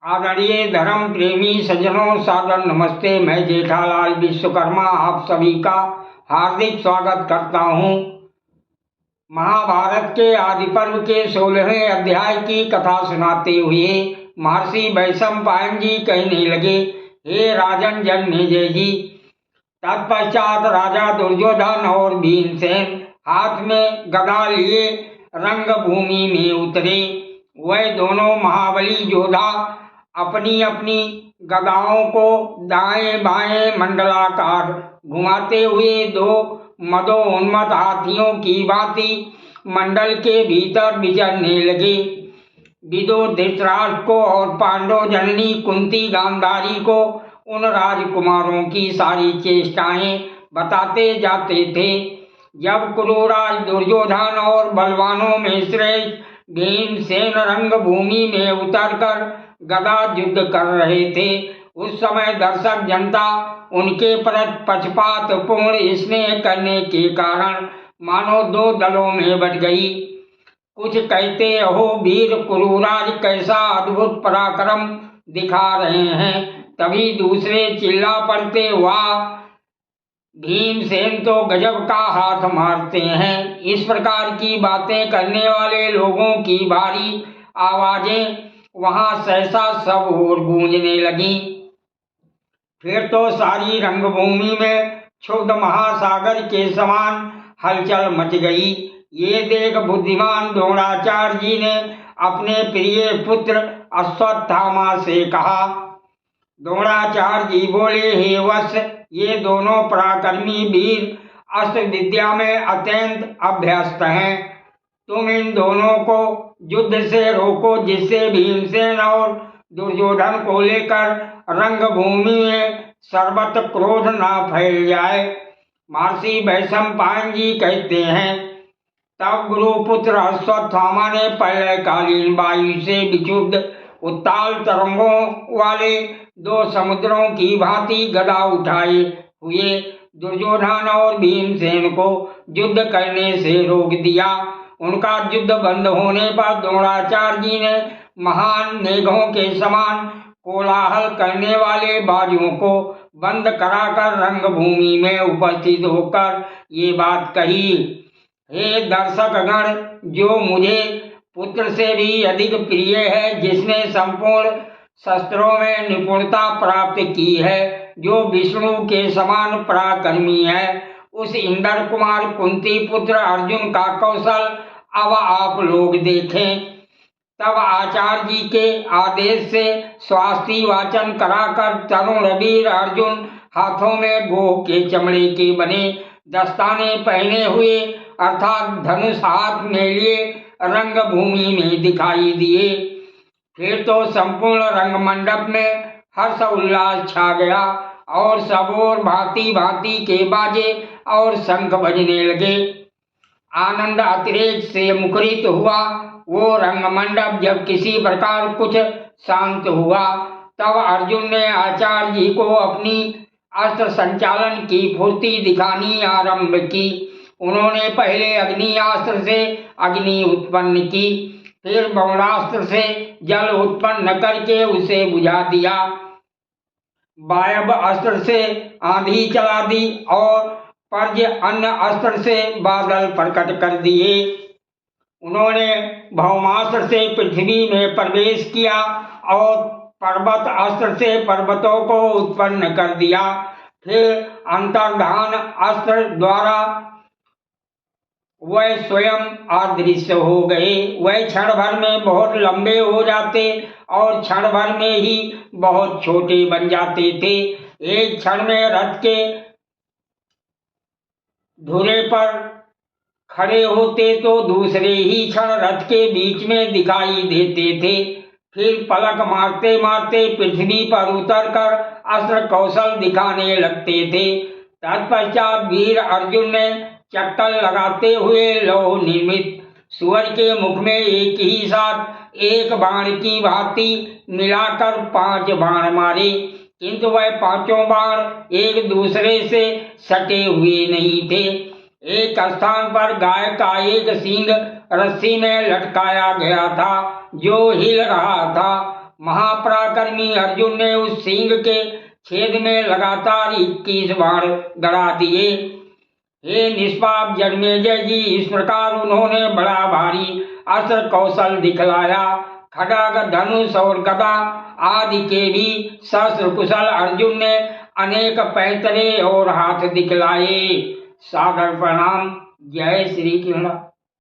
आदरणीय धर्म प्रेमी सज्जनों, सादर नमस्ते। मैं जेठालाल विश्वकर्मा आप सभी का हार्दिक स्वागत करता हूँ। महाभारत के आदि पर्व के 16वें अध्याय की कथा सुनाते हुए महर्षि वैशंपायन जी कहने लगे, हे राजन जन्मेजय जी। तत्पश्चात राजा दुर्योधन और भीमसेन हाथ में गदा लिए रंगभूमि में उतरे। वह दोनों महाबली योद्धा अपनी अपनी गदाओं को दाएं बाएं मंडलाकार घुमाते हुए दो मदोन्मत्त हाथियों की भांति मंडल के भीतर विचरने लगे। विदुर धृतराष्ट्र को और पांडव जननी कुंती गांधारी को उन राजकुमारों की सारी चेष्टाएं बताते जाते थे। जब कुरुराज दुर्योधन और बलवानों में श्रेष्ठ भीमसेन रंगभूमि में उतरकर गदा युद्ध कर रहे थे, उस समय दर्शक जनता उनके प्रति पक्षपातपूर्ण स्नेह करने के कारण मानो दो दलों में बट गई। कुछ कहते, अहो वीर कुरुराज कैसा अद्भुत पराक्रम दिखा रहे हैं। तभी दूसरे चिल्ला पड़ते, वाह भीमसेन तो गजब का हाथ मारते हैं। इस प्रकार की बातें करने वाले लोगों की भारी आवाजें वहां सहसा सब ओर गूंजने लगी। फिर तो सारी रंगभूमि में क्षुब्ध महासागर के समान हलचल मच गई। ये देख बुद्धिमान द्रोणाचार्य जी ने अपने प्रिय पुत्र अश्वत्थामा से कहा। द्रोणाचार्य जी बोले, हे वत्स, ये दोनों पराक्रमी वीर अस्त्र विद्या में अत्यंत अभ्यस्त हैं। तुम इन दोनों को युद्ध से रोको, जिससे भीमसेन और दुर्योधन को लेकर रंगभूमि में सर्वत्र क्रोध न फैल जाए। महर्षि वैशंपायन जी कहते हैं, तब गुरुपुत्र अश्वत्थामा ने प्रलयकालीन वायु से विक्षुब्ध उत्ताल तरंगों वाले दो समुद्रों की भांति गदा उठाए हुए दुर्योधन और भीमसेन को युद्ध करने से रोक दिया। उनका युद्ध बंद होने पर द्रोणाचार्य जी ने महान मेघों के समान कोलाहल करने वाले बाजुओं को बंद कराकर रंगभूमि में उपस्थित होकर ये बात कही, हे दर्शकगण, जो मुझे पुत्र से भी अधिक प्रिय है, जिसने संपूर्ण शस्त्रों में निपुणता प्राप्त की है, जो विष्णु के समान पराक्रमी है, उस इंद्र कुमार कुंती पुत्र अर्जुन का कौशल अब आप लोग देखें। तब आचार्य जी के आदेश से स्वास्ति वाचन कराकर तरुण वीर अर्जुन हाथों में गोह के चमड़े के बने दस्ताने पहने हुए अर्थात धनुष हाथ में लिए रंगभूमि में दिखाई दिए। फिर तो संपूर्ण रंगमंडप में हर्ष उल्लास छा गया और सब ओर भांति भांति के बाजे और शंख बजने लगे। आनंद अतिरेक से मुखरित हुआ वो रंगमंडप जब किसी प्रकार कुछ शांत हुआ, तब अर्जुन ने आचार्य जी को अपनी अस्त्र संचालन की फुर्ती दिखानी आरंभ की। उन्होंने पहले अग्नियास्त्र से अग्नि उत्पन्न की, फिर ब्रह्मास्त्र से जल उत्पन्न करके उसे बुझा दिया, वायव अस्त्र से आंधी चला दी और पर्ज अन्य अस्त्र से बादल प्रकट कर दिए। उन्होंने भौमास्त्र से पृथ्वी में प्रवेश किया और पर्वत अस्त्र से पर्वतों को उत्पन्न कर दिया। फिर अंतर्धान अस्त्र द्वारा वह स्वयं अदृश्य हो गए। वह क्षण भर में बहुत लंबे हो जाते और क्षण भर में ही बहुत छोटे बन जाते थे। एक क्षण में रथ के धुरे पर खड़े होते तो दूसरे ही क्षण रथ के बीच में दिखाई देते थे। फिर पलक मारते मारते पृथ्वी पर उतरकर अस्त्र कौशल दिखाने लगते थे। तत्पश्चात वीर अर्जुन ने चक्कर लगाते हुए लौह निर्मित सुअर के मुख में एक ही साथ एक बाण की भांति मिलाकर 5 बाण मारे, किंतु वह 5 बाण एक दूसरे से सटे हुए नहीं थे। एक स्थान पर गाय का एक सींग रस्सी में लटकाया गया था जो हिल रहा था महापराक्रमी अर्जुन ने उस सिंह के छेद में लगातार 21 बाण गड़ा दिए। हे निष्पाप जन्मेजय जी, इस प्रकार उन्होंने बड़ा भारी अस्त्र कौशल दिखलाया। खड्ग, धनुष और गदा आदि के भी शस्त्र कुशल अर्जुन ने अनेक पैतरे और हाथ दिखलाए। सादर प्रणाम। जय श्री कृष्ण।